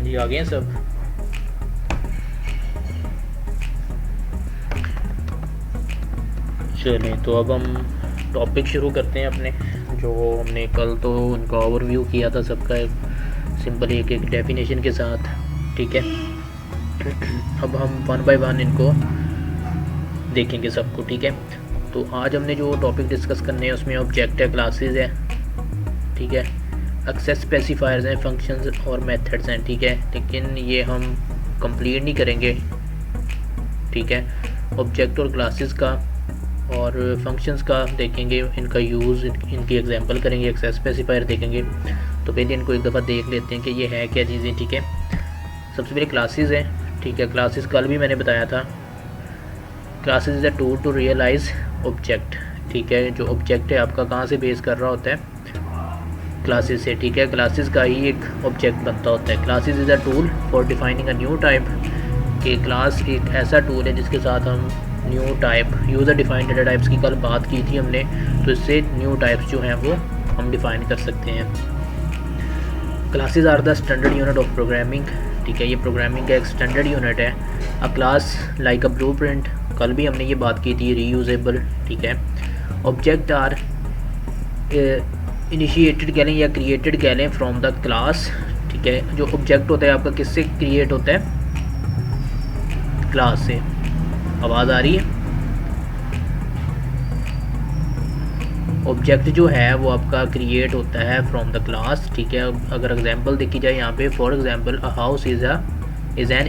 जी आ गए हैं सब। चलें तो अब हम टॉपिक शुरू करते हैं अपने। जो हमने कल तो उनका ओवरव्यू किया था सबका, सिंपल एक एक डेफिनेशन के साथ, ठीक है। अब हम वन बाय वन इनको देखेंगे सबको, ठीक है। तो आज हमने जो टॉपिक डिस्कस करने हैं उसमें ऑब्जेक्ट है, क्लासेस है, ठीक है, एक्सेस स्पेसिफायर्स हैं, फंक्शंस और मेथड्स हैं, ठीक है। लेकिन ये हम कंप्लीट नहीं करेंगे, ठीक है। ऑब्जेक्ट और क्लासेस का और फंक्शंस का देखेंगे, इनका यूज़, इनकी एग्जांपल करेंगे, एक्सेस स्पेसिफायर देखेंगे। तो पहले इनको एक दफ़ा देख लेते हैं कि ये है क्या चीज़ें, ठीक है। सबसे पहले क्लासेस है, ठीक है। क्लासेस कल भी मैंने बताया था, classes is a tool to realise object, ठीक है। जो ऑब्जेक्ट है आपका कहाँ से बेस कर रहा होता है, क्लासेस से, ठीक है। क्लासेस का ही एक ऑब्जेक्ट बनता होता है। Classes is a tool for defining a new type, कि क्लास एक ऐसा टूल है जिसके साथ हम new type, user defined data types की कल बात की थी हमने, तो इससे न्यू टाइप्स जो हैं वो हम डिफ़ाइन कर सकते हैं। Classes are the standard unit of programming, ठीक है। ये प्रोग्रामिंग का एक स्टैंडर्ड यूनिट है। A class like a blueprint, कल भी हमने ये बात की थी, रीयूजेबल, ठीक है। ऑब्जेक्ट आर इनिशिएटेड कह लें या क्रिएटेड कह लें फ्रॉम द क्लास, ठीक है। जो ऑब्जेक्ट होता है आपका किससे क्रिएट होता है, क्लास से। आवाज़ आ रही है। ऑब्जेक्ट जो है वो आपका क्रिएट होता है फ्रॉम द क्लास, ठीक है। अगर एग्जांपल देखी जाए यहाँ पे, for example a house is an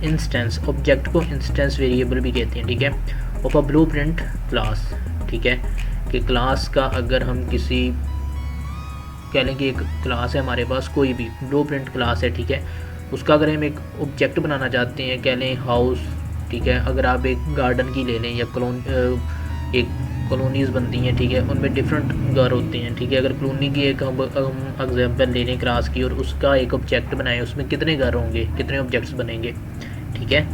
instance, object को इंस्टेंस वेरिएबल भी कहते हैं, ठीक है, ऑफ अ ब्लूप्रिंट क्लास, ठीक है। कि क्लास का अगर हम किसी कह लें कि एक क्लास है हमारे पास, कोई भी ब्लूप्रिंट क्लास है, ठीक है, उसका अगर हम एक ऑब्जेक्ट बनाना चाहते हैं, कह लें हाउस, ठीक है। अगर आप एक गार्डन की ले लें या एक कॉलोनीज़ बनती हैं, ठीक है, उनमें डिफरेंट घर होते हैं, ठीक है। अगर कॉलोनी की एक हम एग्जाम्पल ले लें क्लास की और उसका एक ऑब्जेक्ट बनाएं, उसमें कितने घर होंगे, कितने ऑब्जेक्ट्स बनेंगे, ठीक है।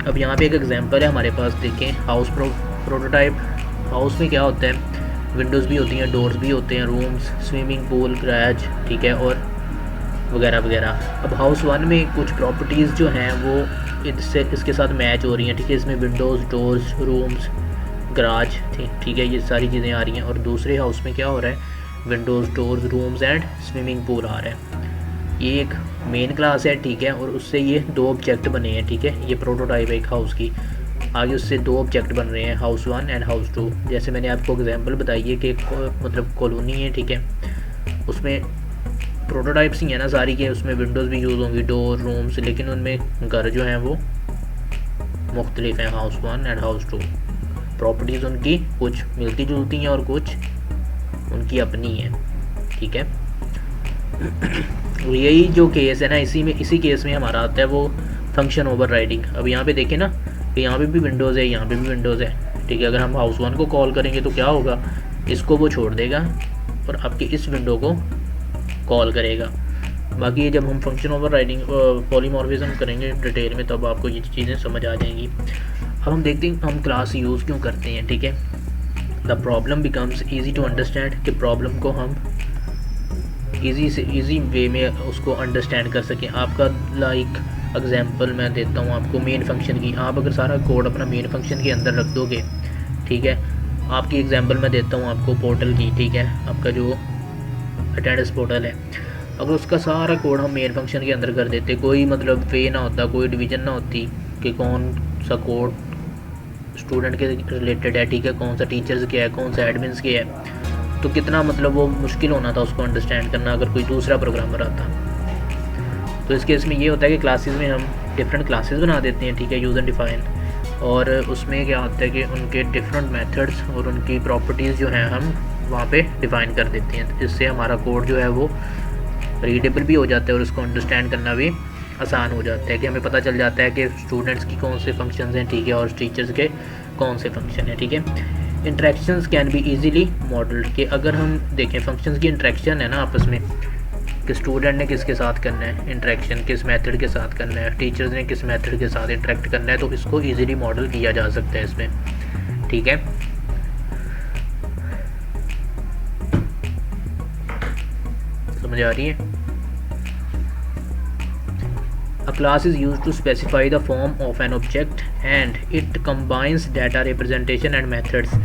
अब यहाँ पे एक एग्जांपल है हमारे पास, देखें, हाउस प्रोटोटाइप। हाउस में क्या होता है, विंडोज़ भी होती हैं, डोर्स भी होते हैं, रूम्स, स्विमिंग पूल, गैराज, ठीक है, और वगैरह वगैरह। अब हाउस वन में कुछ प्रॉपर्टीज़ जो हैं वो इसके साथ मैच हो रही हैं, ठीक है। इसमें विंडोज़, डोर्स, रूम्स, गराज, ठीक है, ये सारी चीज़ें आ रही हैं। और दूसरे हाउस में क्या हो रहा है, windows, doors, rooms and swimming pool आ रहा है। ये एक मेन क्लास है, ठीक है, और उससे ये दो ऑब्जेक्ट बने हैं, ठीक है। ये प्रोटोटाइप है एक हाउस की, आगे उससे दो ऑब्जेक्ट बन रहे हैं, house one and house two. जैसे मैंने आपको एग्जांपल बताई है कि मतलब कॉलोनी है, ठीक है, उसमें प्रोटोटाइप्स ही है ना सारी के, उसमें विंडोज़ भी यूज़ होंगी, डोर, रूम्स, लेकिन उनमें घर जो हैं वो मुख्तलिफ हैं, house one and house two. Properties उनकी कुछ मिलती जुलती हैं और कुछ उनकी अपनी हैं, ठीक है। यही जो केस है ना, इसी केस में हमारा आता है वो फंक्शन ओवरराइडिंग। अब यहाँ पे देखें ना कि यहाँ पे भी विंडोज़ है, यहाँ पे भी विंडोज़ है, ठीक है। अगर हम हाउस वन को कॉल करेंगे तो क्या होगा, इसको वो छोड़ देगा और आपके इस विंडो को कॉल करेगा। बाकी ये जब हम फंक्शन ओवरराइडिंग पॉलीमॉर्फिज्म करेंगे डिटेल में, तब आपको ये चीज़ें समझ आ जाएंगी। अब हम देखते हैं हम क्लास यूज़ क्यों करते हैं, ठीक है। The problem becomes easy to understand, कि प्रॉब्लम को हम ईजी वे में उसको अंडरस्टैंड कर सकें। आपका लाइक एग्जांपल मैं देता हूँ आपको मेन फंक्शन की। आप अगर सारा कोड अपना मेन फंक्शन के अंदर रख दोगे, ठीक है। आपकी एग्जांपल मैं देता हूँ आपको पोर्टल की, ठीक है, आपका जो अटेंडेंस पोर्टल है, अगर उसका सारा कोड हम मेन फंक्शन के अंदर कर देते, कोई मतलब वे ना होता, कोई डिवीज़न ना होती कि कौन सा कोड स्टूडेंट के रिलेटेड है, ठीक है, कौन सा टीचर्स के है, कौन सा एडमिन्स के है, तो कितना मतलब वो मुश्किल होना था उसको अंडरस्टैंड करना अगर कोई दूसरा प्रोग्रामर आता। तो इस केस में ये होता है कि क्लासेस में हम डिफरेंट क्लासेस बना देते हैं, ठीक है, यूज़र डिफाइन, और उसमें क्या होता है कि उनके डिफरेंट मेथड्स और उनकी प्रॉपर्टीज़ जो हैं हम वहाँ पे डिफ़ाइन कर देते हैं। इससे हमारा कोड जो है वो रीडेबल भी हो जाता है और उसको अंडरस्टैंड करना भी आसान हो जाता है, कि हमें पता चल जाता है कि स्टूडेंट्स की कौन से फंक्शंस हैं, ठीक है, और टीचर्स के कौन से फंक्शन हैं, ठीक है। Interactions can be easily modelled, कि अगर हम देखें फंक्शंस की इंट्रैक्शन है ना आपस में, कि स्टूडेंट ने किसके साथ करना है इंट्रैक्शन, किस मेथड के साथ करना है, टीचर्स ने किस मेथड के साथ इंटरेक्ट करना है, तो इसको ईजिली मॉडल किया जा सकता है इसमें, ठीक है। समझ आ रही है। A class is used to specify the form of an object and it combines data representation and methods।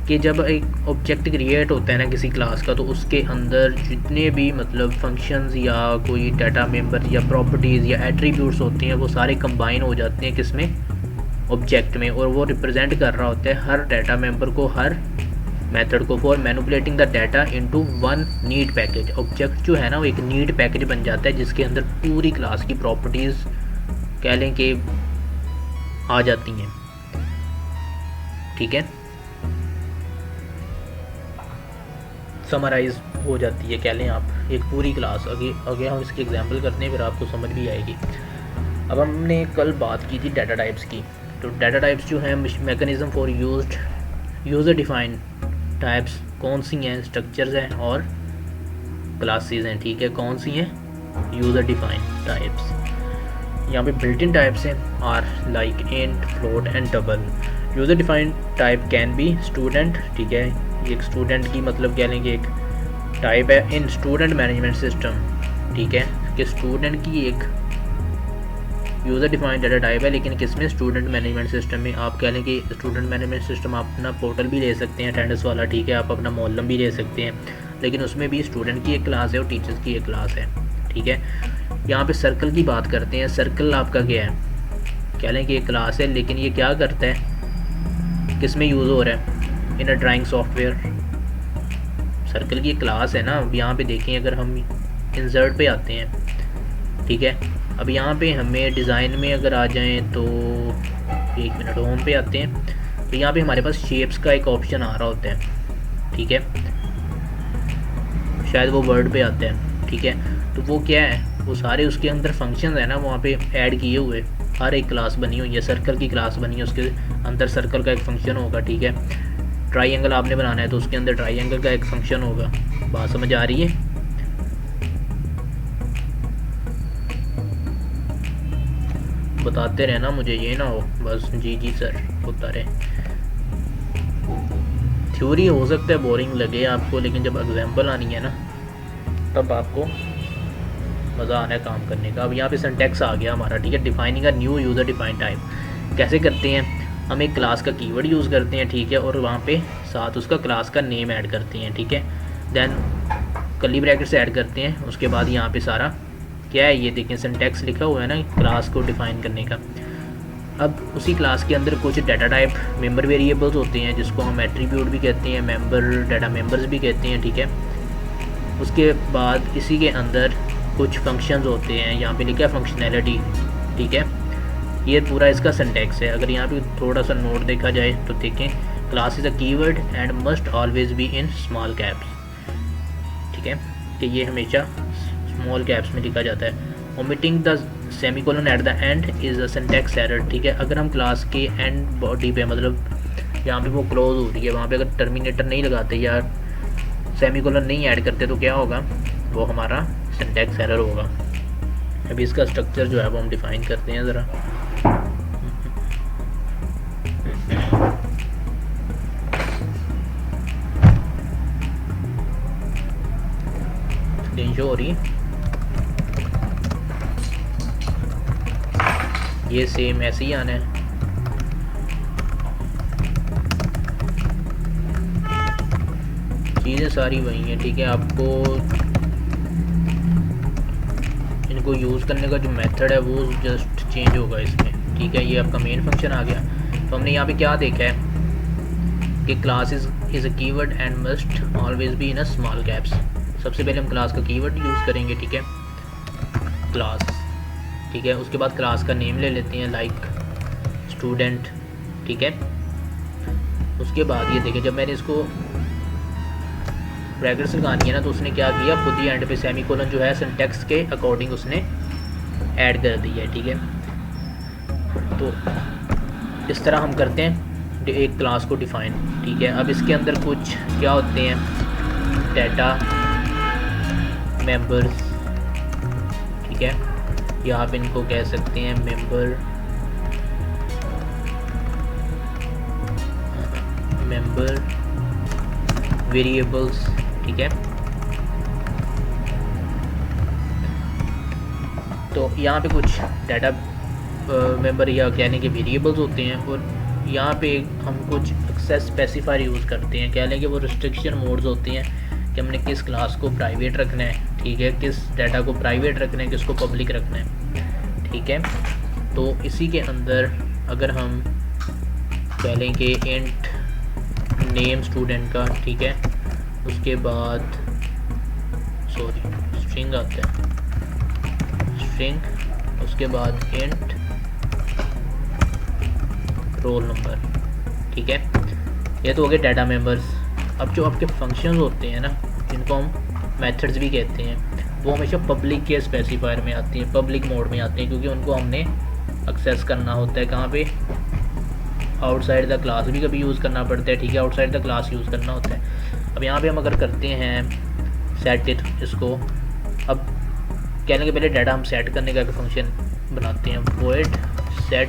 कि जब एक ऑब्जेक्ट क्रिएट होता है ना किसी क्लास का, तो उसके अंदर जितने भी मतलब फंक्शंस या कोई डाटा मेंबर या प्रॉपर्टीज़ या एट्रीब्यूट्स होती हैं वो सारे कंबाइन हो जाते हैं किसमें, ऑब्जेक्ट में, और वो रिप्रेजेंट कर रहा होता है हर डाटा मेंबर को, हर मेथड को, for manipulating the data into one neat package. Object जो है ना वो एक नीट पैकेज बन जाता है जिसके अंदर पूरी क्लास की प्रॉपर्टीज़ कह लें कि आ जाती हैं। ठीक है, समराइज हो जाती है कह लें आप एक पूरी क्लास। आगे हम इसकी एग्जांपल करते हैं, फिर आपको समझ भी आएगी। अब हमने कल बात की थी डाटा टाइप्स की। तो डाटा टाइप्स जो हैं mechanism for user defined types कौन सी हैं, स्ट्रक्चर्स हैं और क्लासेस हैं। ठीक है, कौन सी हैं, यूज़र डिफाइंड टाइप्स। यहाँ पे बिल्ट इन टाइप्स हैं are like int, float and double. User defined type can be student. ठीक है, एक स्टूडेंट की मतलब कह लेंगे एक टाइप है इन स्टूडेंट मैनेजमेंट सिस्टम। ठीक है, कि स्टूडेंट की एक यूज़र डिफाइंड डाटा टाइप है, लेकिन किसमें, स्टूडेंट मैनेजमेंट सिस्टम में। आप कह लें कि स्टूडेंट मैनेजमेंट सिस्टम आप अपना पोर्टल भी ले सकते हैं अटेंडेंस वाला। ठीक है, आप अपना मोहल्लम भी ले सकते हैं, लेकिन उसमें भी स्टूडेंट की एक क्लास है और टीचर्स की एक क्लास है। ठीक है, यहाँ पे सर्कल की बात करते हैं। सर्कल आपका क्या है, कह लें कि एक क्लास है, लेकिन ये क्या करता है, किस में यूज़ हो रहा है, इन अ ड्राइंग सॉफ्टवेयर। सर्कल की एक क्लास है ना। अब यहाँ पे देखें, अगर हम इंसर्ट पे आते हैं, ठीक है, अब यहाँ पे हमें डिज़ाइन में अगर आ जाएं तो एक मिनट, होम पे आते हैं, तो यहाँ पे हमारे पास शेप्स का एक ऑप्शन आ रहा होता है। ठीक है, शायद वो वर्ड पे आता है। ठीक है, तो वो क्या है, वो सारे उसके अंदर फंक्शन है ना वहाँ पे ऐड किए हुए, हर एक क्लास बनी हुई है। सर्कल की क्लास बनी है, उसके अंदर सर्कल का एक फंक्शन होगा। ठीक है, ट्राइंगल आपने बनाना है तो उसके अंदर ट्राइंगल का एक फंक्शन होगा। बात समझ आ रही है? बताते रहना मुझे, ये ना हो बस जी जी सर होता रहे। थ्योरी हो सकता है बोरिंग लगे आपको, लेकिन जब एग्जाम्पल आनी है ना तब आपको मज़ा आना है काम करने का। अब यहाँ पे सिंटैक्स आ गया हमारा। ठीक है, defining a new user defined type कैसे करते हैं, हम एक क्लास का कीवर्ड यूज़ करते हैं। ठीक है, और वहाँ पे साथ उसका क्लास का नेम ऐड करते हैं। ठीक है, देन कर्ली ब्रैकेट्स ऐड करते हैं। उसके बाद यहाँ पे सारा क्या है, ये देखें सिंटैक्स लिखा हुआ है ना क्लास को डिफ़ाइन करने का। अब उसी क्लास के अंदर कुछ डाटा टाइप मेंबर वेरिएबल्स होते हैं जिसको हम एट्रीब्यूट भी कहते हैं, मेंबर डाटा मेंबर्स भी कहते हैं। ठीक है, उसके बाद इसी के अंदर कुछ फंक्शंस होते हैं, यहाँ पे लिखा है फंक्शनैलिटी। ठीक है, ये पूरा इसका सिंटैक्स है। अगर यहाँ पे थोड़ा सा नोट देखा जाए तो देखें, class is a keyword and must always be in small caps. ठीक है, कि ये हमेशा स्मॉल कैप्स में लिखा जाता है। Omitting the semicolon at the end is a syntax error. ठीक है, अगर हम क्लास के एंड बॉडी पे मतलब जहाँ पे वो क्लोज हो रही है वहाँ पे अगर टर्मिनेटर नहीं लगाते या सेमीकोलन नहीं ऐड करते तो क्या होगा, वो हमारा सिंटैक्स एरर होगा। अभी इसका स्ट्रक्चर जो है वो हम डिफ़ाइन करते हैं ज़रा। शो हो रही है, ये सेम ऐसे ही आना है। चीज़ें सारी वही हैं। ठीक है, आपको इनको यूज़ करने का जो मेथड है वो जस्ट चेंज होगा इसमें। ठीक है, ये आपका मेन फंक्शन आ गया। तो हमने यहाँ पे क्या देखा है कि class is a keyword and must always be in a small caps. सबसे पहले हम क्लास का कीवर्ड यूज़ करेंगे। ठीक है, क्लास। ठीक है, उसके बाद क्लास का नेम ले लेते हैं लाइक स्टूडेंट। ठीक है, उसके बाद ये देखें, जब मैंने इसको ब्रैकेट्स लगानी है ना तो उसने क्या किया, खुद ही एंड पे सेमीकोलन जो है सिंटैक्स के अकॉर्डिंग उसने ऐड कर दी है। ठीक है, तो इस तरह हम करते हैं एक क्लास को डिफ़ाइन। ठीक है, अब इसके अंदर कुछ क्या होते हैं, डाटा मेंबर्स। ठीक है, या आप इनको कह सकते हैं मेंबर वेरिएबल्स। ठीक है, तो यहाँ पे कुछ डाटा मेंबर या कहने के वेरिएबल्स होते हैं, और यहाँ पे हम कुछ एक्सेस स्पेसिफायर यूज़ करते हैं, कह लें कि वो रिस्ट्रिक्शन मोड्स होते हैं कि हमने किस क्लास को प्राइवेट रखना है, ठीक है, किस डाटा को प्राइवेट रखना है, किसको पब्लिक रखना है, ठीक है। तो इसी के अंदर अगर हम कह लें कि इंट नेम स्टूडेंट का, ठीक है, उसके बाद स्ट्रिंग आता है, स्ट्रिंग, उसके बाद इंट रोल नंबर, ठीक है, ये तो हो गए डाटा मेंबर्स। अब जो आपके फंक्शंस होते हैं ना, जिनको हम मेथड्स भी कहते हैं, वो हमेशा पब्लिक के स्पेसिफायर में आती हैं, पब्लिक मोड में आते हैं, क्योंकि उनको हमने एक्सेस करना होता है कहाँ पे, आउटसाइड द क्लास भी कभी यूज़ करना पड़ता है, ठीक है, आउटसाइड द क्लास यूज़ करना होता है। अब यहाँ पे हम अगर करते हैं सेट इट, इसको अब कहने के पहले डाटा हम सेट करने का फंक्शन बनाते हैं, वॉइड सेट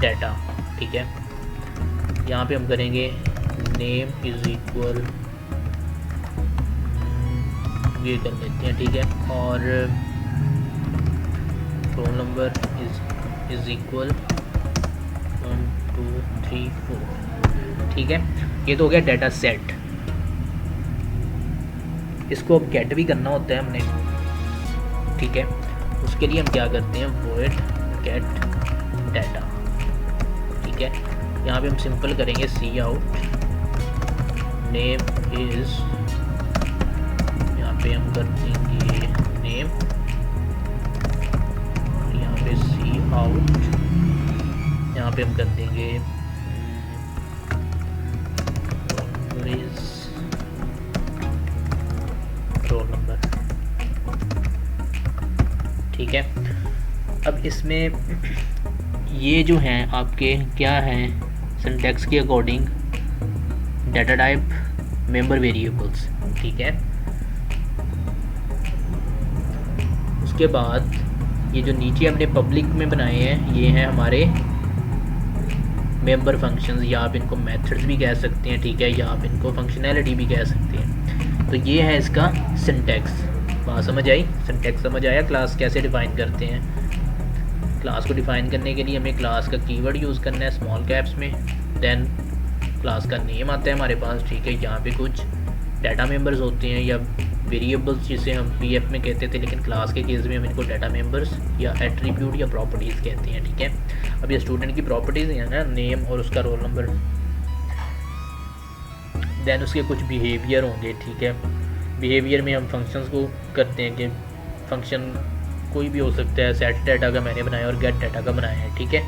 डाटा, ठीक है। यहाँ पे हम करेंगे नेम इज़ इक्वल, ये कर लेते हैं, ठीक है, और रोल नंबर इज़ इक्वल 1 2 3 4, ठीक है। ये तो हो गया डाटा सेट। इसको अब गेट भी करना होता है हमने, ठीक है। उसके लिए हम क्या करते हैं, वॉइड गेट डाटा, ठीक है। यहाँ पे हम सिंपल करेंगे सी आउट नेम इज़, यहाँ पे हम कर देंगे नेम, यहाँ पे सी आउट, यहाँ पे हम कर देंगे रोल नंबर, ठीक है। अब इसमें ये जो हैं आपके क्या हैं, सिंटैक्स के according data type member variables, ठीक है। उसके बाद ये जो नीचे हमने पब्लिक में बनाए हैं, ये हैं हमारे मेंबर फंक्शंस, या आप इनको मेथड्स भी कह सकते हैं, ठीक है, या आप इनको फंक्शनैलिटी भी कह सकते हैं। तो ये है इसका सिंटैक्स। बात समझ आई, सिंटैक्स समझ आया, क्लास कैसे डिफ़ाइन करते हैं। क्लास को डिफ़ाइन करने के लिए हमें क्लास का कीवर्ड यूज़ करना है स्मॉल कैप्स में, देन क्लास का नेम आता है हमारे पास, ठीक है। यहाँ पे कुछ डाटा मेंबर्स होते हैं या वेरिएबल्स, जिसे हम पीएफ में कहते थे, लेकिन क्लास के केस में हम इनको डाटा मेंबर्स या एट्रीब्यूट या प्रॉपर्टीज़ कहते हैं, ठीक है। अब ये स्टूडेंट की प्रॉपर्टीज़ हैं ना, नेम और उसका रोल नंबर, देन उसके कुछ बिहेवियर होंगे, ठीक है। बिहेवियर में हम फंक्शंस को करते हैं कि फंक्शन कोई भी हो सकता है, सेट डाटा का मैंने बनाया और गेट डाटा का बनाया है, ठीक है।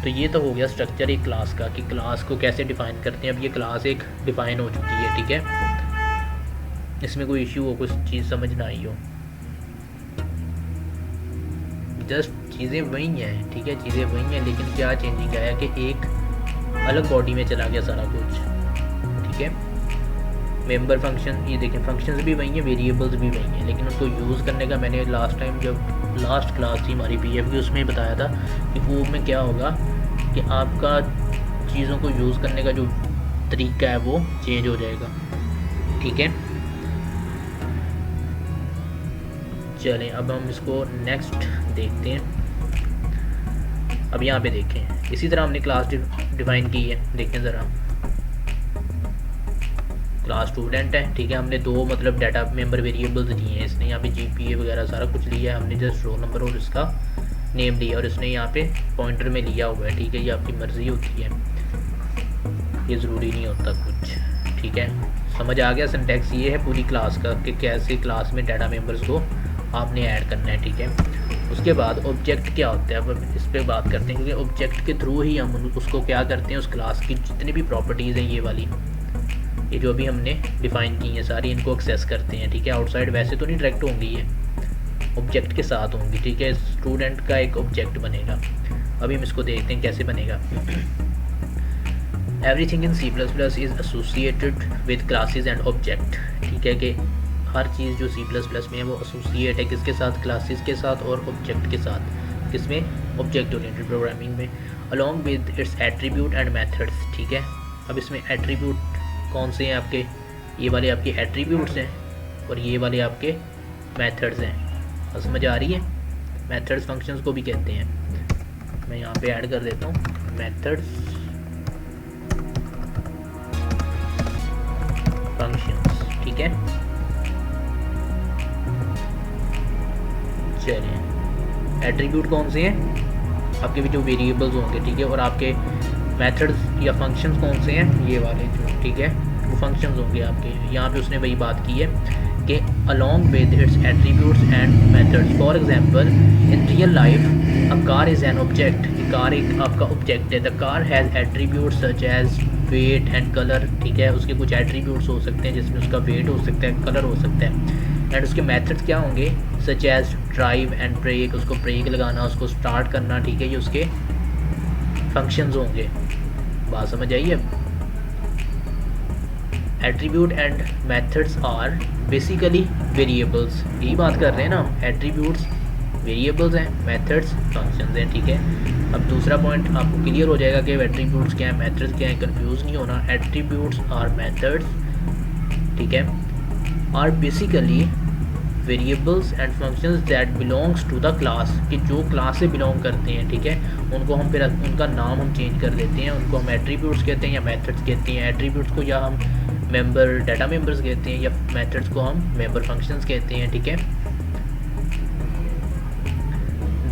तो ये तो हो गया स्ट्रक्चर एक क्लास का, कि क्लास को कैसे डिफ़ाइन करते हैं। अब ये क्लास एक डिफ़ाइन हो चुकी है, ठीक है। इसमें कोई इश्यू हो, कुछ चीज़ समझ ना आई हो, जस्ट चीज़ें वही हैं, ठीक है, चीज़ें वही हैं, लेकिन क्या चेंजिंग आया कि एक अलग बॉडी में चला गया सारा कुछ, ठीक है। मेंबर फंक्शन, ये देखें, फंक्शंस भी वही हैं, वेरिएबल्स भी वही हैं, लेकिन उनको यूज़ करने का मैंने लास्ट टाइम जब लास्ट क्लास थी हमारी पीएफ की, उसमें बताया था कि वो में क्या होगा कि आपका चीज़ों को यूज़ करने का जो तरीका है वो चेंज हो जाएगा, ठीक है। चलें अब हम इसको नेक्स्ट देखते हैं। अब यहाँ पे देखें, इसी तरह हमने क्लास डिफ़ाइन की है, देखें ज़रा, क्लास स्टूडेंट है, ठीक है। हमने दो मतलब डाटा मेंबर वेरिएबल्स दिए हैं, इसने यहाँ पे जीपीए वगैरह सारा कुछ लिया है, हमने जस्ट रोल नंबर और इसका नेम लिया, और इसने यहाँ पे पॉइंटर में लिया हुआ है, ठीक है। ये आपकी मर्ज़ी होती है, ये ज़रूरी नहीं होता कुछ, ठीक है। समझ आ गया, सिंटैक्स ये है पूरी क्लास का कि कैसे क्लास में डाटा मेंबर्स को आपने ऐड करना है, ठीक है। उसके बाद ऑब्जेक्ट क्या होता है, अब इस पर बात करते हैं, क्योंकि ऑब्जेक्ट के थ्रू ही हम उसको क्या करते हैं, उस क्लास की जितनी भी प्रॉपर्टीज़ हैं, ये वाली, ये जो अभी हमने डिफ़ाइन की हैं सारी, इनको एक्सेस करते हैं, ठीक है। आउटसाइड वैसे तो नहीं डायरेक्ट होंगी, ये ऑब्जेक्ट के साथ होंगी, ठीक है। स्टूडेंट का एक ऑब्जेक्ट बनेगा। अभी हम इसको देखते हैं कैसे बनेगा। Everything in C++ is associated with classes and object, ठीक है, कि हर चीज़ जो C++ में है वो एसोसिएट है किसके साथ, क्लासेस के साथ और ऑब्जेक्ट के साथ, किसमें, ऑब्जेक्ट ओरिएंटेड प्रोग्रामिंग में, along with it's attribute and methods, ठीक है। अब इसमें एट्रीब्यूट कौन से हैं आपके, ये वाले आपके एट्रीब्यूट्स हैं और ये वाले आपके मेथड्स हैं। समझ आ रही है। मेथड्स फंक्शंस को भी कहते हैं। मैं यहाँ पे ऐड कर देता हूँ मेथड्स फंक्शंस, ठीक है। चलिए एट्रीब्यूट कौन से हैं आपके भी जो वेरिएबल्स होंगे, ठीक है, और आपके मेथड्स या फंक्शंस कौन से हैं ये वाले जो, ठीक है, वो फंक्शंस होंगे आपके। यहाँ पे उसने वही बात की है कि along with its attributes and methods. For example in real life a car is an object, car एक आपका ऑब्जेक्ट है। The car has attributes such as weight and colour, ठीक है, उसके कुछ एट्रीब्यूट्स हो सकते हैं जिसमें उसका वेट हो सकता है, कलर हो सकता है। एंड उसके मेथड्स क्या होंगे, such as drive and brake, उसको ब्रेक लगाना, उसको स्टार्ट करना, ठीक है, ये उसके फंक्शंस होंगे। बात समझ आई है। Attribute and methods are basically variables, यही बात कर रहे हैं ना, एट्रीब्यूट्स वेरिएबल्स हैं, मेथड्स फंक्शंस हैं, ठीक है। अब दूसरा पॉइंट आपको क्लियर हो जाएगा कि एट्रीब्यूट्स क्या है, मेथड्स क्या है, कंफ्यूज नहीं होना। एट्रीब्यूट्स आर मेथड्स, ठीक है, are basically variables and functions that belongs to the class, कि जो क्लास से बिलोंग करते हैं, ठीक है, उनको हम फिर उनका नाम हम चेंज कर देते हैं, उनको हम एट्रीब्यूट्स कहते हैं या मेथड्स कहते हैं। एट्रीब्यूट्स को या हम मेंबर डाटा मेंबर्स कहते हैं या मेथड्स को हम मेंबर फंक्शंस कहते हैं, ठीक है।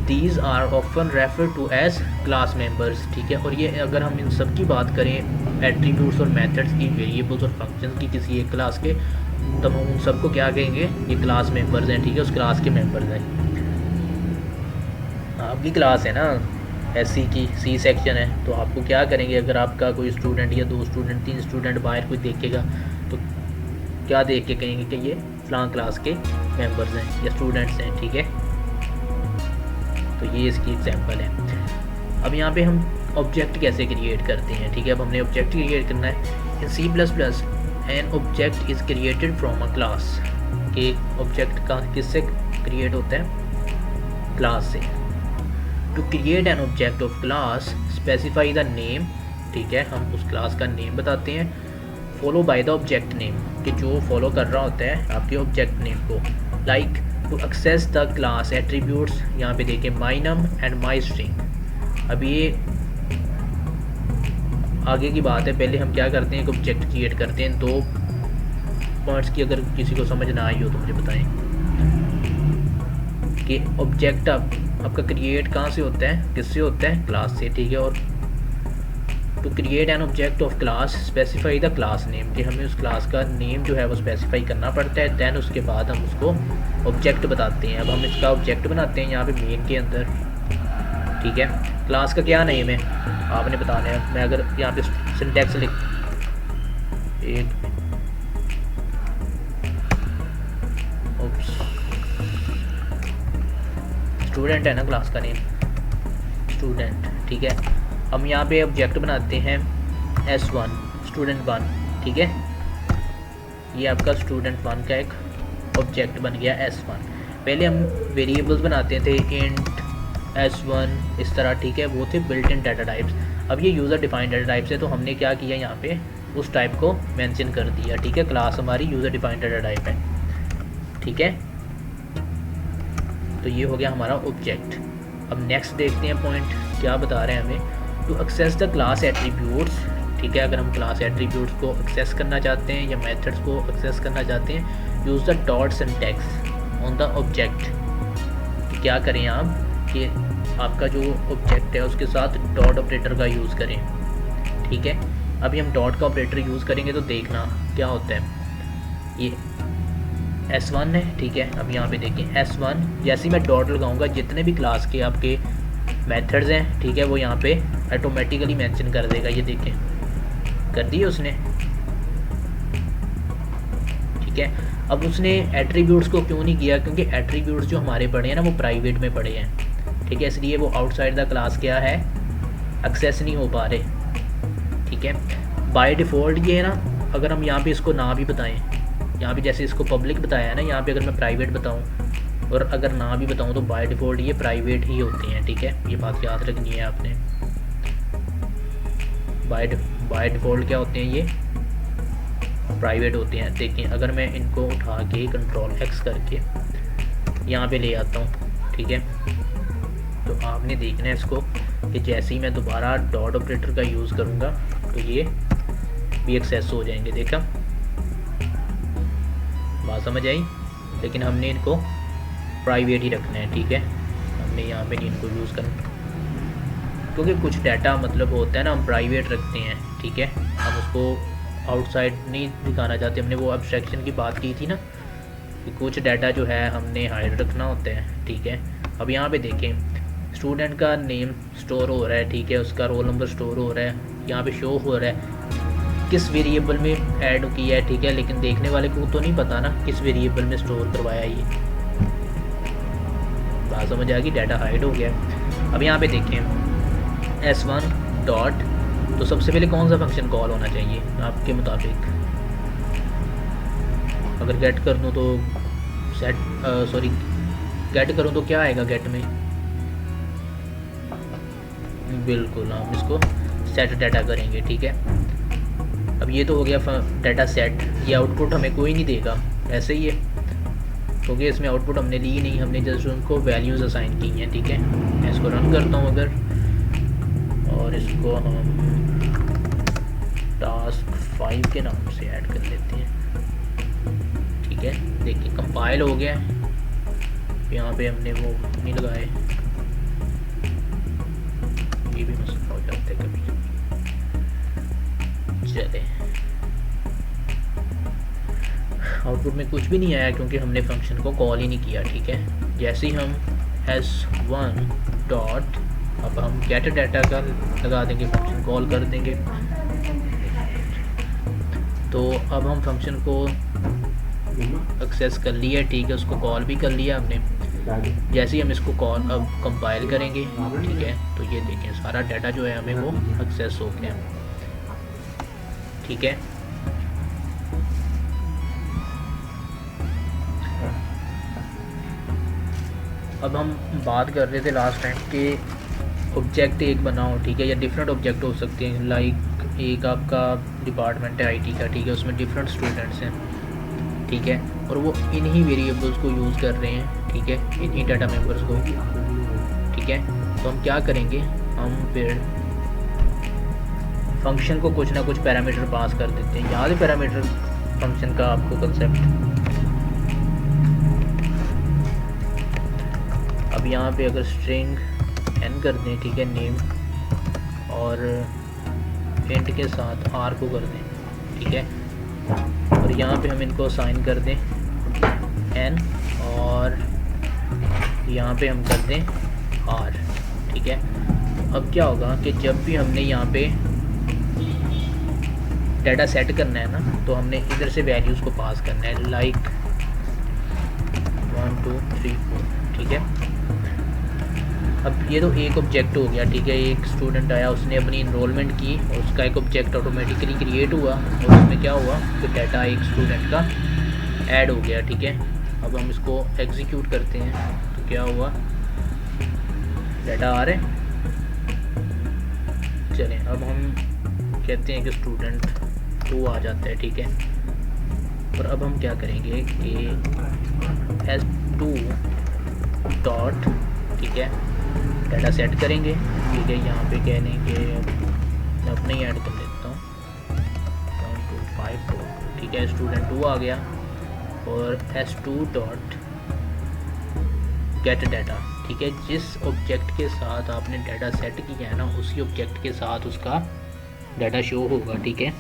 These are often refer to as class members, ठीक है। और ये अगर हम इन सब की बात करें एट्रीब्यूट्स और मेथड्स की, वेरिएबल्स और फंक्शंस की किसी एक क्लास के, तब हम उन सबको क्या कहेंगे, ये क्लास मेंबर्स हैं, ठीक है, उस क्लास के मेंबर्स हैं। आपकी क्लास है ना एससी की, सी सेक्शन है, तो आपको क्या करेंगे, अगर आपका कोई स्टूडेंट या 2 स्टूडेंट 3 स्टूडेंट बाहर कोई देखेगा तो क्या देख के कहेंगे कि ये फलां क्लास के मेंबर्स हैं या स्टूडेंट्स हैं, ठीक है। तो ये इसकी एग्जांपल है। अब यहाँ पे हम ऑब्जेक्ट कैसे क्रिएट करते हैं, ठीक है। अब हमने ऑब्जेक्ट क्रिएट करना है। In C++ an object is created from a class, कि ऑब्जेक्ट का किससे क्रिएट होता है, क्लास से। To create an object of class specify the name, ठीक है, हम उस क्लास का नेम बताते हैं। Follow by the object name, कि जो फॉलो कर रहा होता है आपके ऑब्जेक्ट नेम को। Like to access the class attributes, यहाँ पे देखें माई नम एंड माई स्ट्रिंग। अब ये आगे की बात है, पहले हम क्या करते हैं, एक ऑब्जेक्ट क्रिएट करते हैं। 2 पॉइंट्स की अगर किसी को समझ ना आई हो तो मुझे बताएं कि ऑब्जेक्ट आपका क्रिएट कहाँ से होता है, किससे होता है, क्लास से, ठीक है। और to create an object of class specify the class name, कि हमें उस क्लास का नेम जो है वो स्पेसिफाई करना पड़ता है। दैन उसके बाद हम उसको ऑब्जेक्ट बताते हैं। अब हम इसका ऑब्जेक्ट बनाते हैं यहाँ पे मेन के अंदर, ठीक है। क्लास का क्या नेम है आपने बताना है। मैं अगर यहाँ पे सिंटैक्स लिख, एक स्टूडेंट है ना क्लास का नेम, स्टूडेंट, ठीक है। हम यहाँ पे ऑब्जेक्ट बनाते हैं S1 स्टूडेंट 1, ठीक है। ये आपका स्टूडेंट 1 का एक ऑब्जेक्ट बन गया S1। पहले हम वेरिएबल्स बनाते थे इंट S1 इस तरह, ठीक है, वो थे बिल्ट इन डाटा टाइप्स। अब ये यूज़र डिफाइंड डाटा टाइप्स है, तो हमने क्या किया, यहाँ पे उस टाइप को मेंशन कर दिया, ठीक है। क्लास हमारी यूज़र डिफाइंड डाटा टाइप है, ठीक है। तो ये हो गया हमारा ऑब्जेक्ट। अब नेक्स्ट देखते हैं पॉइंट क्या बता रहे हैं हमें। To access the class attributes, ठीक है, अगर हम क्लास एट्रीब्यूट्स को एक्सेस करना चाहते हैं या मेथड्स को एक्सेस करना चाहते हैं, use the dot syntax on the object. क्या करें आप कि आपका जो ऑब्जेक्ट है उसके साथ डॉट ऑपरेटर का यूज़ करें, ठीक है। अभी हम डॉट का ऑपरेटर यूज़ करेंगे तो देखना क्या होता है। ये S1 है, ठीक है। अब यहाँ पे देखें S1, जैसे ही मैं डॉट लगाऊंगा जितने भी क्लास के आपके मेथड्स हैं, ठीक है, वो यहाँ पे ऑटोमेटिकली मेंशन कर देगा। ये देखें कर दिए उसने, ठीक है। अब उसने एट्रीब्यूट्स को क्यों नहीं किया, क्योंकि एट्रीब्यूट्स जो हमारे पड़े हैं ना वो प्राइवेट में पड़े हैं, ठीक है, इसलिए वो आउटसाइड द क्लास क्या है, एक्सेस नहीं हो पा रहे, ठीक है। बाय डिफ़ॉल्ट ये है ना, अगर हम यहाँ पे इसको ना भी बताएं, यहाँ पे जैसे इसको पब्लिक बताया है ना, यहाँ पे अगर मैं प्राइवेट बताऊँ और अगर ना भी बताऊँ तो बाय डिफ़ॉल्ट ये प्राइवेट ही होते हैं, ठीक है। ये बात याद रखनी है आपने। बाय डिफ़ॉल्ट क्या होते हैं, ये प्राइवेट होते हैं। देखिए अगर मैं इनको उठा के Ctrl X करके यहाँ पे ले आता हूँ, ठीक है, तो आपने देखना है इसको कि जैसे ही मैं दोबारा डॉट ऑपरेटर का यूज़ करूँगा तो ये भी एक्सेस हो जाएंगे। देखा, बात समझ आई। लेकिन हमने इनको प्राइवेट ही रखना है, ठीक है। हमने यहाँ पे नहीं इनको यूज़ करना, क्योंकि कुछ डाटा मतलब होता है ना, हम प्राइवेट रखते हैं, ठीक है। हम उसको आउटसाइड नहीं दिखाना चाहते। हमने वो एब्स्ट्रैक्शन की बात की थी ना कि कुछ डाटा जो है हमने हाइड रखना होता है, ठीक है। अब यहाँ पे देखें, स्टूडेंट का नेम स्टोर हो रहा है, ठीक है, उसका रोल नंबर स्टोर हो रहा है, यहाँ पे शो हो रहा है किस वेरिएबल में ऐड किया है, ठीक है। लेकिन देखने वाले को तो नहीं पता ना किस वेरिएबल में स्टोर करवाया ये। बात समझ आ गई, डाटा हाइड हो गया। अब यहाँ पे देखें S1 डॉट, तो सबसे पहले कौन सा फंक्शन कॉल होना चाहिए आपके मुताबिक? अगर गेट कर दूँ तो सेट, सॉरी गेट करूँ तो क्या आएगा गेट में? बिल्कुल, हम इसको सेट डाटा करेंगे, ठीक है। अब ये तो हो गया डाटा सेट। ये आउटपुट हमें कोई नहीं देगा, ऐसे ही है, क्योंकि इसमें आउटपुट हमने ली नहीं, हमने जस्ट उनको वैल्यूज़ असाइन की हैं, ठीक है। मैं इसको रन करता हूँ अगर, और इसको हम टास्क 5 के नाम से ऐड कर लेते हैं, ठीक है। देखिए कंपाइल हो गया। यहाँ पे हमने वो नहीं लगाए, ये भी मसला हो जाता है कभी। चले, आउटपुट में कुछ भी नहीं आया क्योंकि हमने फंक्शन को कॉल ही नहीं किया, ठीक है। जैसे ही हम S1 डॉट, अब हम गेट डाटा का लगा देंगे, फंक्शन कॉल कर देंगे। तो अब हम फंक्शन को एक्सेस कर लिया, ठीक है, उसको कॉल भी कर लिया हमने। जैसे ही हम इसको कॉल अब कंपाइल करेंगे, ठीक है, तो ये देखें सारा डाटा जो है हमें वो एक्सेस हो गया, ठीक है। अब हम बात कर रहे थे लास्ट टाइम कि ऑब्जेक्ट एक बनाओ, ठीक है, या डिफरेंट ऑब्जेक्ट हो सकते हैं। लाइक एक आपका डिपार्टमेंट है IT का, ठीक है, उसमें डिफरेंट स्टूडेंट्स हैं, ठीक है, और वो इन्हीं वेरिएबल्स को यूज़ कर रहे हैं, ठीक है, इन्हीं डाटा मेंबर्स को, ठीक है। तो हम क्या करेंगे, हम फिर फंक्शन को कुछ ना कुछ पैरामीटर पास कर देते हैं। याद है पैरामीटर फंक्शन का आपको कंसेप्ट? अब यहाँ पे अगर स्ट्रिंग n कर दें, ठीक है, नेम, और इंट के साथ r को कर दें, ठीक है, और यहाँ पे हम इनको असाइन कर दें n, और यहाँ पे हम कर दें r, ठीक है। अब क्या होगा कि जब भी हमने यहाँ पे डाटा सेट करना है ना, तो हमने इधर से वैल्यूज़ को पास करना है, लाइक 1 2 3 4, ठीक है। अब ये तो एक ऑब्जेक्ट हो गया, ठीक है, एक स्टूडेंट आया, उसने अपनी इनरोलमेंट की और उसका एक ऑब्जेक्ट ऑटोमेटिकली क्रिएट हुआ, और उसमें क्या हुआ कि डाटा एक स्टूडेंट का ऐड हो गया, ठीक है। अब हम इसको एग्जीक्यूट करते हैं तो क्या हुआ, डाटा आ रहे। चलें, अब हम कहते हैं कि स्टूडेंट 2 आ जाता है, ठीक है। और अब हम क्या करेंगे कि S2 डॉट, ठीक है, डाटा सेट करेंगे, ठीक है। यहाँ पे कह लेंगे, मैं अपने ही ऐड कर लेता हूँ 1 2 5 2, ठीक है, स्टूडेंट 2 आ गया। और S2 डॉट गेट डाटा, ठीक है, जिस ऑब्जेक्ट के साथ आपने डाटा सेट किया है ना, उसी ऑब्जेक्ट के साथ उसका डाटा शो होगा, ठीक है।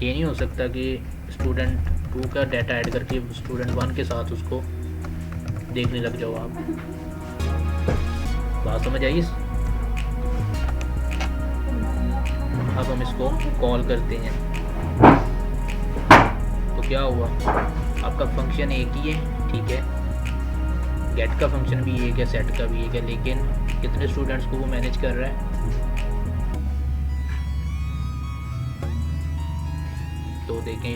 ये नहीं हो सकता कि स्टूडेंट 2 का डाटा ऐड करके स्टूडेंट 1 के साथ उसको देखने लग जाओ आप। बात समझ आई? अब हम इसको कॉल करते हैं तो क्या हुआ, आपका फंक्शन एक ही है, ठीक है, गेट का फंक्शन भी एक है, सेट का भी एक है, लेकिन कितने स्टूडेंट्स को वो मैनेज कर रहा है। तो देखें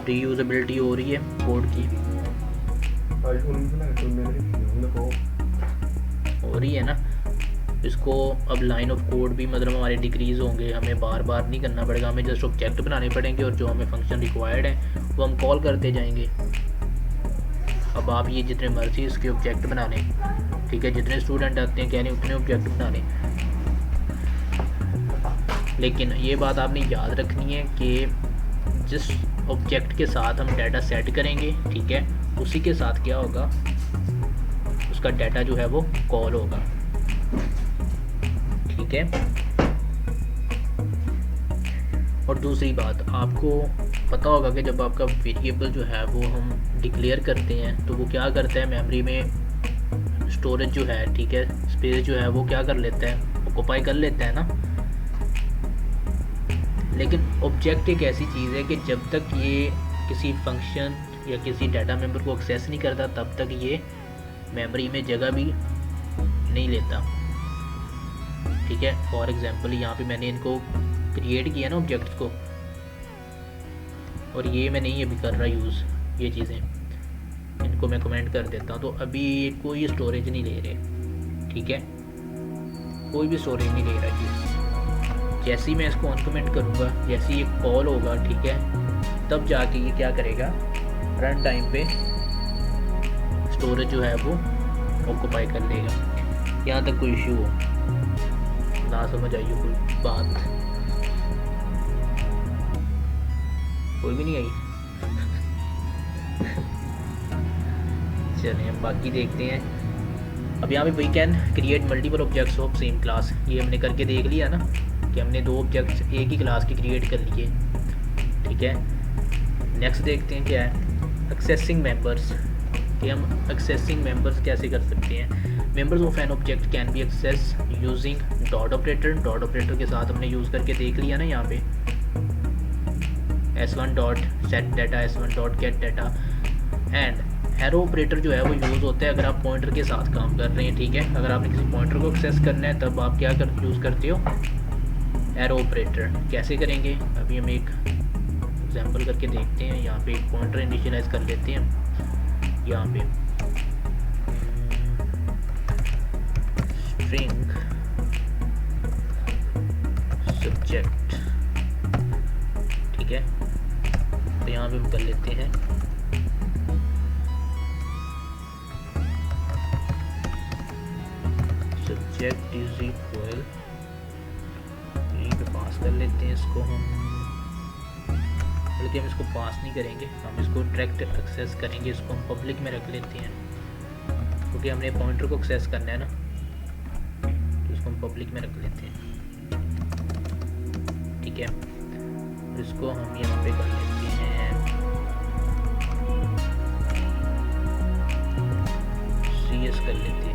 रीयूजेबिलिटी हो रही है कोड की, हो रही है ना। इसको अब लाइन ऑफ कोड भी मतलब हमारे डिक्रीज़ होंगे, हमें बार बार नहीं करना पड़ेगा, हमें जस्ट ऑब्जेक्ट बनाने पड़ेंगे और जो हमें फंक्शन रिक्वायर्ड है वो हम कॉल करते जाएंगे। अब आप ये जितने मर्जी इसके ऑब्जेक्ट बना लें, ठीक है, जितने स्टूडेंट आते हैं कह रहे हैं उतने ऑब्जेक्ट बना लें, लेकिन ये बात आपने याद रखनी है कि जिस ऑब्जेक्ट के साथ हम डाटा सेट करेंगे, ठीक है, उसी के साथ क्या होगा, उसका डाटा जो है वो कॉल होगा, ठीक है। और दूसरी बात, आपको पता होगा कि जब आपका वेरिएबल जो है वो हम डिक्लेयर करते हैं तो वो क्या करता है, मेमोरी में स्टोरेज जो है, ठीक है, स्पेस जो है वो क्या कर लेता है, ऑक्यूपाई कर लेता है ना। लेकिन ऑब्जेक्ट एक ऐसी चीज़ है कि जब तक ये किसी फंक्शन या किसी डाटा मेंबर को एक्सेस नहीं करता तब तक ये मेमोरी में जगह भी नहीं लेता, ठीक है। फॉर एग्जांपल यहाँ पे मैंने इनको क्रिएट किया ना ऑब्जेक्ट्स को, और ये मैं नहीं अभी कर रहा यूज़, ये चीज़ें इनको मैं कमेंट कर देता हूँ, तो अभी कोई स्टोरेज नहीं ले रहे, ठीक है, कोई भी स्टोरेज नहीं ले रहा जी। जैसे ही मैं इसको अनकमेंट करूँगा, जैसे ही ये कॉल होगा, ठीक है, तब जाके ये क्या करेगा, रन टाइम पे स्टोरेज जो है वो ऑक्यूपाई कर लेगा। यहाँ तक कोई इशू हो ना समझ आइए कोई बात, कोई भी नहीं आई। चलिए हम बाकी देखते हैं। अब यहाँ पे we can create multiple objects of same class, ये हमने करके देख लिया ना कि हमने 2 ऑब्जेक्ट्स एक ही क्लास के क्रिएट कर लिए, ठीक है। नेक्स्ट देखते हैं क्या है, एक्सेसिंग मेंबर्स, कि हम एक्सेसिंग मेंबर्स कैसे कर सकते हैं। Members of an object can be access using dot operator, dot operator के साथ हमने यूज़ करके देख लिया ना यहाँ पे, s1 dot set data, s1 dot gate data, and arrow operator जो है वो यूज़ होता है अगर आप पॉइंटर के साथ काम कर रहे हैं, ठीक है। अगर आपने किसी पॉइंटर को एक्सेस करना है तब आप क्या यूज़ करते हो, एरो ऑपरेटर। कैसे करेंगे, अभी हम एक एग्जांपल करके देखते हैं। यहाँ पे एक पॉइंटर इनिशियलाइज कर लेते हैं, यहाँ पे स्ट्रिंग सब्जेक्ट, ठीक है, तो यहाँ पे हम कर लेते हैं सब्जेक्ट इज इक्वल, यहीं पे पास कर लेते हैं इसको हम, बल्कि हम इसको पास नहीं करेंगे, हम इसको डायरेक्ट एक्सेस करेंगे, इसको हम पब्लिक में रख लेते हैं क्योंकि हमने पॉइंटर को एक्सेस करना है ना, तो इसको हम पब्लिक में रख लेते हैं, ठीक है। इसको हम यहाँ पे कर लेते हैं CS कर लेते हैं,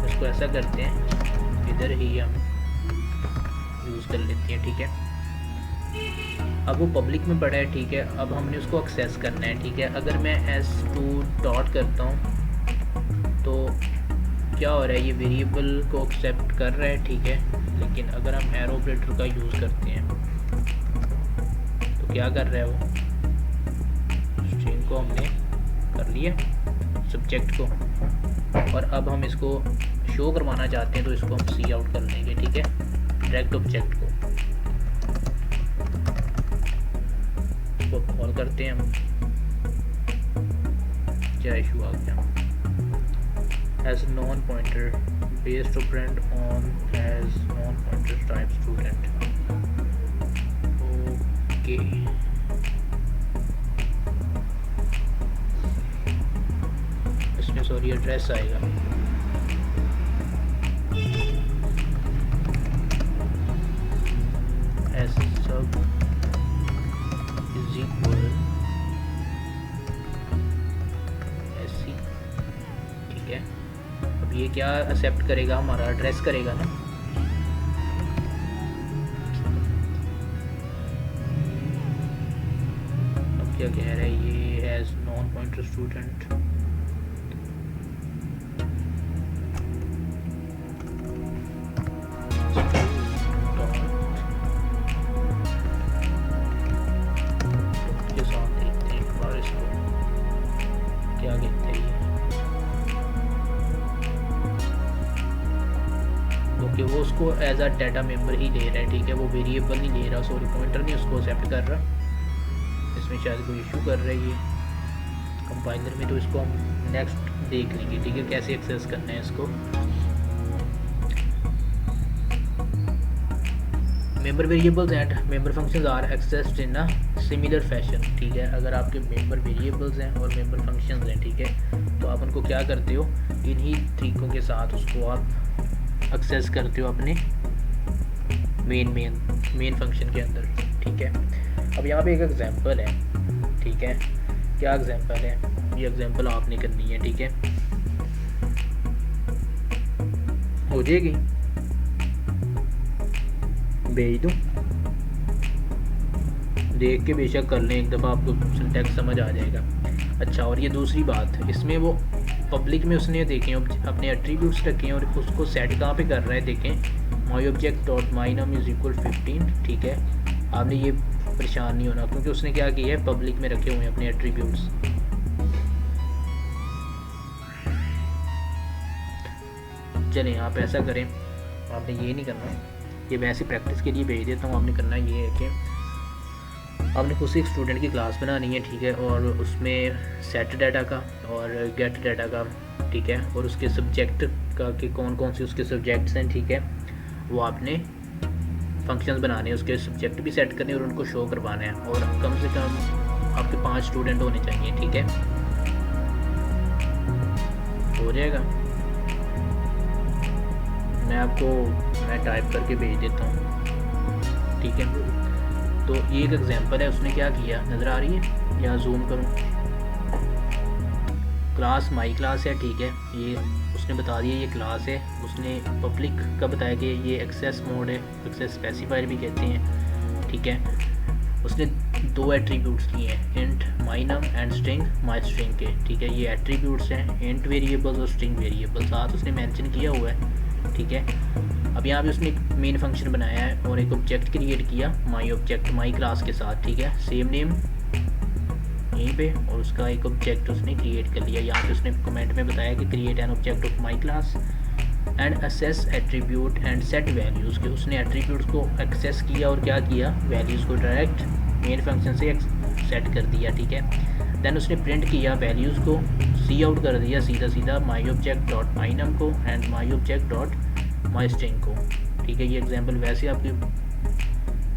इसको ऐसा करते हैं, इधर ही हम यूज़ कर लेते हैं, ठीक है। अब वो पब्लिक में पड़ा है, ठीक है, अब हमने उसको एक्सेस करना है, ठीक है। अगर मैं s2 डॉट करता हूँ तो क्या हो रहा है, ये वेरिएबल को एक्सेप्ट कर रहा है, ठीक है, लेकिन अगर हम एरो ऑपरेटर का यूज़ करते हैं तो क्या कर रहा है, वो स्ट्रिंग को हमने कर लिया सब्जेक्ट को, और अब हम इसको शो करवाना चाहते हैं तो इसको हम सी आउट कर लेंगे, ठीक है, डायरेक्ट ऑब्जेक्ट को कॉल करते हैं हम, क्या इशू आ गया, as non pointer based operand on as non pointer type student, okay, इसमें सॉरी एड्रेस आएगा, as sub is equal SC, ठीक है। अब ये क्या एक्सेप्ट करेगा, हमारा एड्रेस करेगा ना, अब क्या कह रहा है ये, एज नॉन पॉइंटर स्टूडेंट, उसको एज अ डाटा मेंबर ही ले रहा है, ठीक है, वो वेरिएबल नहीं ले रहा, सॉरी पॉइंटर नहीं उसको एक्सेप्ट कर रहा। इसमें शायद कोई इशू कर रहा है ये कंपाइलर में, तो इसको हम नेक्स्ट देख लेंगे, ठीक है, कैसे एक्सेस करना है इसको। Member variables and member functions are accessed in a similar fashion, ठीक है। अगर आपके मेंबर वेरिएबल्स हैं और मेंबर फंक्शंस हैं, ठीक है, तो आप उनको क्या करते हो, इन्हीं तरीकों के साथ उसको आप एक्सेस करते हो अपने मेन फंक्शन के अंदर, ठीक है। अब यहाँ पे एक एग्जांपल है, ठीक है, क्या एग्जांपल है, ये एग्जांपल आपने करनी है, ठीक है, हो जाएगी, भेज दूँ, देख के बेशक कर लें, एक दफ़ा आपको सिंटैक्स समझ आ जाएगा। अच्छा, और ये दूसरी बात, इसमें वो पब्लिक में उसने देखें अपने एट्रीब्यूट्स रखे हैं और उसको सेट कहाँ पे कर रहा है, देखें my object dot my num is equal 15, ठीक है। आपने ये परेशान नहीं होना क्योंकि उसने क्या किया है, पब्लिक में रखे हुए हैं अपने एट्रीब्यूट्स। चलें आप ऐसा करें, आपने ये नहीं करना, ये वैसे प्रैक्टिस के लिए भेज देता हूँ। आपने करना ये है कि आपने खुद से एक स्टूडेंट की क्लास बनानी है, ठीक है, और उसमें सेट डाटा का और गेट डाटा का, ठीक है, और उसके सब्जेक्ट का कि कौन कौन से उसके सब्जेक्ट्स हैं, ठीक है, वो आपने फंक्शंस बनाने हैं, उसके सब्जेक्ट भी सेट करने और उनको शो करवाना है, और कम से कम आपके 5 स्टूडेंट होने चाहिए, ठीक है, हो जाएगा। मैं टाइप करके भेज देता हूँ, ठीक है। तो ये एक एग्जांपल है, उसने क्या किया, नज़र आ रही है, या जूम करूँ, क्लास माई क्लास है, ठीक है, ये उसने बता दिया ये क्लास है, उसने पब्लिक का बताया कि ये एक्सेस मोड है, एक्सेस स्पेसिफायर भी कहते हैं, ठीक है। उसने 2 एट्रीब्यूट्स लिए हैं, int my num and string my string के, ठीक है, ये एट्रीब्यूट्स हैं, इंट वेरिएबल्स और स्ट्रिंग वेरिएबल्स, साथ उसने मेंशन किया हुआ है, ठीक है। अब यहाँ पे उसने एक मेन फंक्शन बनाया है और एक ऑब्जेक्ट क्रिएट किया माई ऑब्जेक्ट माई क्लास के साथ, ठीक है, सेम नेम यहीं पे, और उसका एक ऑब्जेक्ट उसने क्रिएट कर लिया। यहाँ पे उसने कमेंट में बताया कि create an object of my class and assess attribute and set values, के उसने एट्रीब्यूट्स को एक्सेस किया और क्या किया, वैल्यूज़ को डायरेक्ट मेन फंक्शन से सेट कर दिया, ठीक है। देन उसने प्रिंट किया वैल्यूज़ को, सी आउट कर दिया सीधा माई ऑब्जेक्ट डॉट माई नम को and my object dot my string को, ठीक है। ये एग्जांपल वैसे आपकी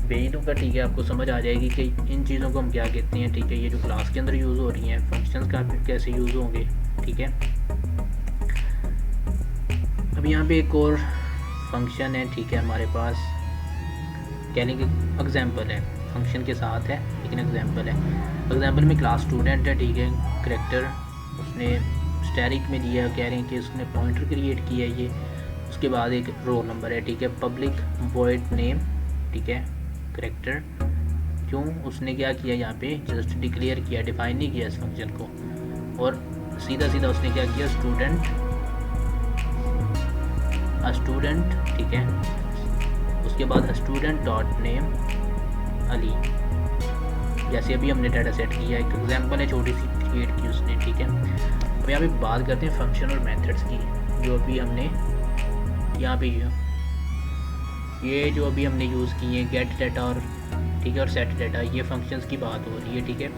भेज दूँगा, ठीक है, आपको समझ आ जाएगी कि इन चीज़ों को हम क्या कहते हैं, ठीक है। ये जो क्लास के अंदर यूज़ हो रही हैं, फंक्शंस का कैसे यूज़ होंगे, ठीक है। अब यहाँ पे एक और फंक्शन है, ठीक है, हमारे पास, कहने के एग्जांपल है, फंक्शन के साथ है लेकिन एग्जांपल है। एग्जांपल में क्लास स्टूडेंट है, ठीक है, करेक्टर उसने स्टैरिक में दिया, कह रहे हैं कि उसने पॉइंटर क्रिएट किया है ये, उसके बाद एक रोल नंबर है, ठीक है, पब्लिक वॉइड नेम, ठीक है, करेक्टर, क्यों उसने क्या किया, यहाँ पे जस्ट डिक्लेयर किया, डिफाइन नहीं किया इस फंक्शन को, और सीधा उसने क्या किया, स्टूडेंट, ठीक है, उसके बाद स्टूडेंट डॉट नेम अली, जैसे अभी हमने डाटा सेट किया, एक एग्जांपल है छोटी सी क्रिएट की उसने, ठीक है। अब यहाँ पे बात करते हैं फंक्शन और मेथड्स की, जो अभी हमने यहाँ पे ये जो अभी हमने यूज़ किए हैं, गेट डाटा और, ठीक है, और सेट डाटा, ये फंक्शंस की बात हो रही है, ठीक है।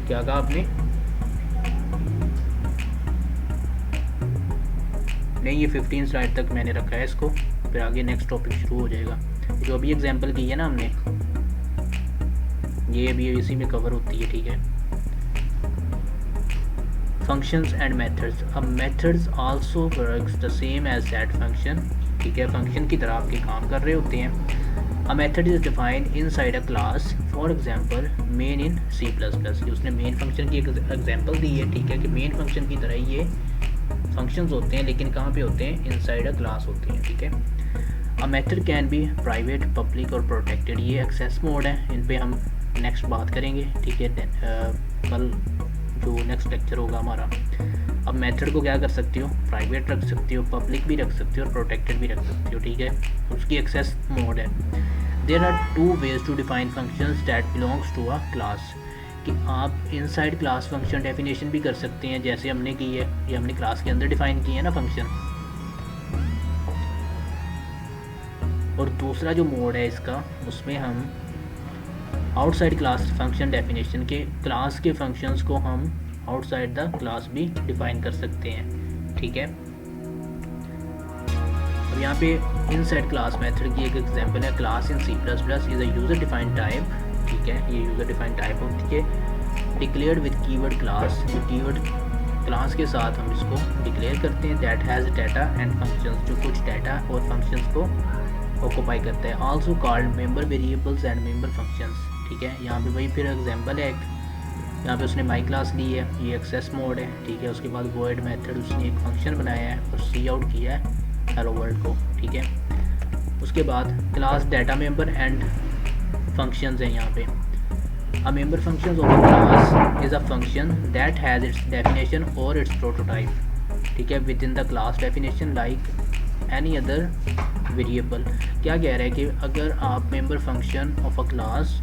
क्या कहा आपने, नहीं, ये 15 स्लाइड तक मैंने रखा है इसको, फिर आगे नेक्स्ट टॉपिक शुरू हो जाएगा। जो अभी एग्जांपल की है ना हमने, ये अभी इसी में कवर होती है, ठीक है। फंक्शंस एंड मेथड्स, अब methods also works the same as that function, ठीक है, फंक्शन की तरह आपके काम कर रहे होते हैं। A method is defined inside a class, for example main in C++, उसने मेन फंक्शन की एक एग्जांपल दी है, ठीक है, कि मेन फंक्शन की तरह ये फंक्शंस होते हैं, लेकिन कहाँ पे होते हैं, इनसाइड अ क्लास होते हैं, ठीक है। A method can be private, public और प्रोटेक्टेड, ये एक्सेस मोड है, इन पे हम नेक्स्ट बात करेंगे, ठीक है, कल जो नेक्स्ट लेक्चर होगा हमारा। अब मेथड को क्या कर सकती हो, प्राइवेट रख सकती हो, पब्लिक भी रख सकती हो और प्रोटेक्टेड भी रख सकती हो, ठीक है, उसकी एक्सेस मोड है। There are 2 ways to define functions that belongs to a class, कि आप इनसाइड क्लास फंक्शन डेफिनेशन भी कर सकते हैं, जैसे हमने की है, ये हमने क्लास के अंदर डिफाइन की है ना फंक्शन, और दूसरा जो मोड है इसका, उसमें हम आउटसाइड क्लास फंक्शन डेफिनेशन के क्लास के फंक्शंस को हम आउटसाइड द क्लास भी डिफाइन कर सकते हैं, ठीक है। अब यहाँ पे इनसाइड क्लास मेथड की एक एग्जांपल है, class in C++ is a user defined type, ठीक है। ये यूज़र डिफाइंड टाइप होती है डिक्लेयर्ड विद कीवर्ड क्लास, जो कीवर्ड क्लास के साथ हम इसको डिक्लेयर करते हैं, that has data and functions, जो कुछ डाटा और फंक्शंस को ऑक्यूपाई करता है। Also called member variables and member functions, ठीक है। यहाँ पे वही फिर एग्जांपल है एक, यहाँ पे उसने माई क्लास ली है, ये एक्सेस मोड है, ठीक है। उसके बाद वॉइड मेथड उसने एक फंक्शन बनाया है और सी आउट किया है हेलो वर्ल्ड को, ठीक है। उसके बाद class data member and functions हैं यहाँ पे। A member functions of a class is a function that has its definition और इट्स प्रोटोटाइप, ठीक है, with in the class definition like any other variable. क्या कह रहा है कि अगर आप member function of a class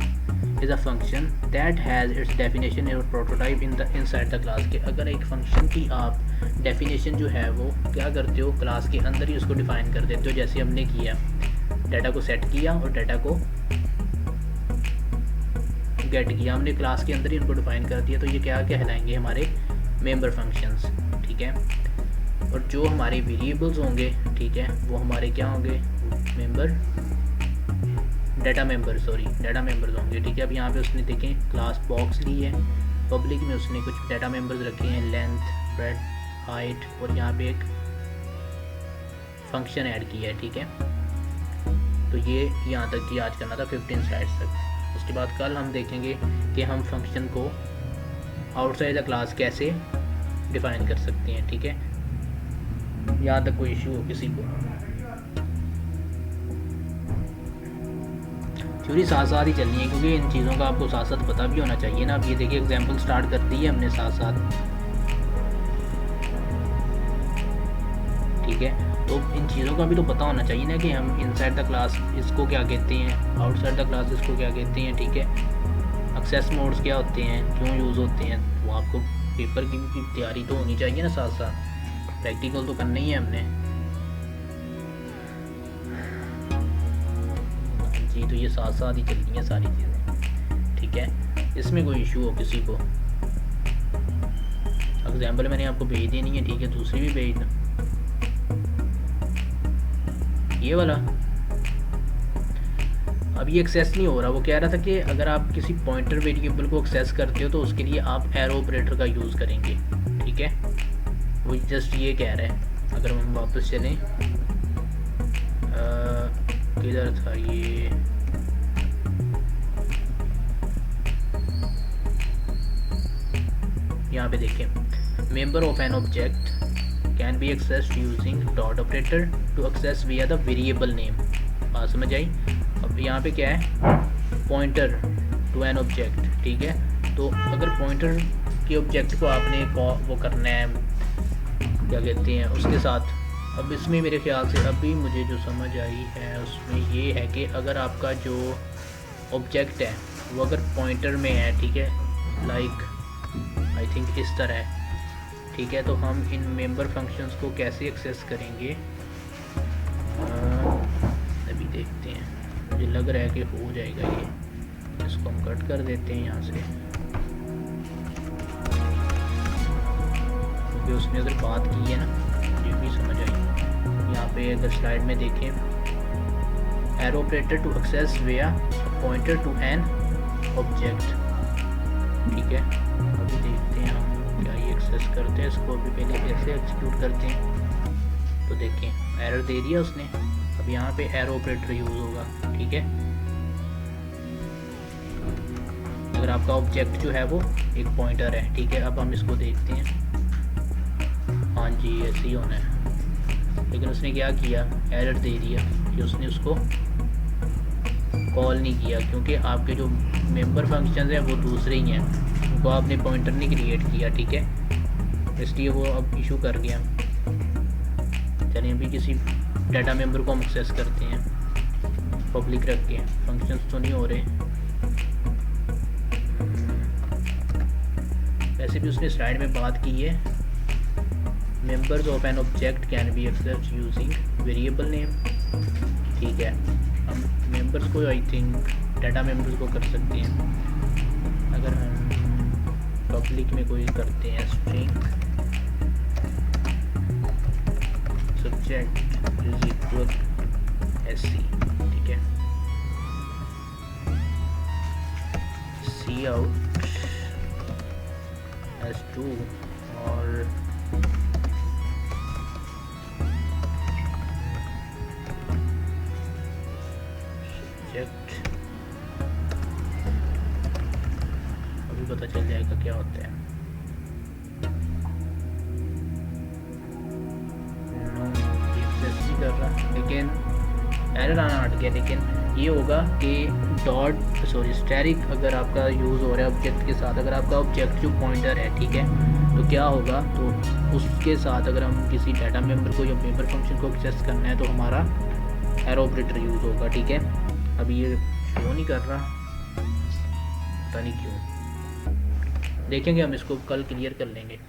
is a function that has its definition और प्रोटोटाइप इनसाइड द क्लास, के अगर एक फंक्शन की आप डेफिनेशन जो है वो क्या करते हो, क्लास के अंदर ही उसको डिफाइन कर देते हो, जैसे हमने किया, डाटा को सेट किया और डाटा को गेट किया, हमने क्लास के अंदर ही उनको डिफाइन कर दिया, तो ये क्या कहलाएंगे, हमारे मेंबर फंक्शंस, ठीक है। और जो हमारे वेरिएबल्स होंगे, ठीक है, वो हमारे क्या होंगे, डाटा मेंबर्स होंगे, ठीक है। अब यहाँ पे उसने देखें क्लास बॉक्स ली है, पब्लिक में उसने कुछ डाटा मेंबर्स रखे हैं, लेंथ, ब्रेड, हाइट, और यहाँ पे एक फंक्शन ऐड किया है, ठीक है। तो ये यहाँ तक की आज करना था 15 स्लाइड्स तक। उसके बाद कल हम देखेंगे कि हम फंक्शन को आउटसाइड द क्लास कैसे डिफाइन कर सकते हैं, ठीक है। यहाँ तक कोई इशू हो किसी को, थ्योरी साथ साथ ही चलनी है, क्योंकि इन चीज़ों का आपको साथ साथ पता भी होना चाहिए ना। अब ये देखिए एग्जाम्पल स्टार्ट कर दी है हमने साथ साथ, ठीक है। तो इन चीज़ों का भी तो पता होना चाहिए ना कि हम इनसाइड द क्लास इसको क्या कहते हैं, आउटसाइड द क्लास इसको क्या कहते हैं, ठीक है। एक्सेस मोड्स क्या होते हैं, क्यों यूज़ होते हैं, वो आपको पेपर की भी तैयारी तो होनी चाहिए ना, साथ साथ प्रैक्टिकल तो करना ही है हमने जी। तो ये साथ साथ ही चलनी है सारी चीज़ें, ठीक है। इसमें कोई इशू हो किसी को, एग्जाम्पल मैंने आपको भेज देनी है, ठीक है, दूसरी भी भेज दो, ये वाला। अब ये एक्सेस नहीं हो रहा, वो कह रहा था कि अगर आप किसी पॉइंटर वेरिएबल को एक्सेस करते हो तो उसके लिए आप एरो ऑपरेटर का यूज़ करेंगे, ठीक है। वो जस्ट ये कह रहा है। अगर हम वापस चलें, किधर था ये, यहाँ पे देखें, member of an object can be accessed using dot operator to access via the variable name. बात समझ आई। अब यहाँ पे क्या है, पॉइंटर टू एन ऑब्जेक्ट, ठीक है। तो अगर पॉइंटर के ऑब्जेक्ट को आपने वो करना है, क्या कहते हैं, उसके साथ, अब इसमें मेरे ख्याल से अभी मुझे जो समझ आई है उसमें ये है कि अगर आपका जो ऑब्जेक्ट है वो अगर पॉइंटर में है, ठीक है, लाइक आई थिंक इस तरह है, ठीक है, तो हम इन मेंबर फंक्शंस को कैसे एक्सेस करेंगे अभी देखते हैं। मुझे लग रहा है कि हो जाएगा ये, इसको हम कट कर देते हैं यहाँ से, क्योंकि उसने अगर बात की है ना, ये भी समझ आई। यहाँ पे अगर स्लाइड में देखें, एरो ऑपरेटर टू एक्सेस विया पॉइंटर टू एन ऑब्जेक्ट, ठीक है। अभी देखते हैं हम क्या ये एक्सेस करते हैं इसको, अभी पहले कैसे एक्सिक्यूट करते हैं। तो देखें एरर दे दिया उसने, अब यहाँ पे एरो ऑपरेटर यूज़ होगा, ठीक है। अगर आपका ऑब्जेक्ट जो है वो एक पॉइंटर है, ठीक है। अब हम इसको देखते हैं, हाँ जी ऐसे ही होना है, लेकिन उसने क्या किया, एरर दे दिया कि उसने उसको कॉल नहीं किया, क्योंकि आपके जो मेंबर फंक्शंस हैं वो दूसरे ही हैं, उनको आपने पॉइंटर नहीं क्रिएट किया, ठीक है, इसलिए वो अब इशू कर गया। चलिए अभी किसी डाटा मेंबर को हम एक्सेस करते हैं, पब्लिक रख के, फंक्शंस तो नहीं हो रहे। वैसे भी उसने स्लाइड में बात की है, members of an object can be accessed using variable name, ठीक है। मेंबर्स को आई थिंक डाटा मेंबर्स को कर सकते हैं। अगर हम पब्लिक में कोई करते हैं string subject is equal SC, ठीक है, सी आउट S2 और सब्जेक्ट, अभी पता चल जाएगा क्या होता है। कर रहा लेकिन एरर आना हट गया। लेकिन ये होगा कि स्टैटिक अगर आपका यूज़ हो रहा है ऑब्जेक्ट के साथ, अगर आपका ऑब्जेक्ट जो पॉइंटर है, ठीक है, तो क्या होगा, तो उसके साथ अगर हम किसी डाटा मेंबर को या मेंबर फंक्शन को एक्सेस करना है तो हमारा एरो ऑपरेटर यूज़ होगा, ठीक है। अभी ये शो नहीं कर रहा, पता नहीं क्यों, देखेंगे हम इसको कल क्लियर कर लेंगे।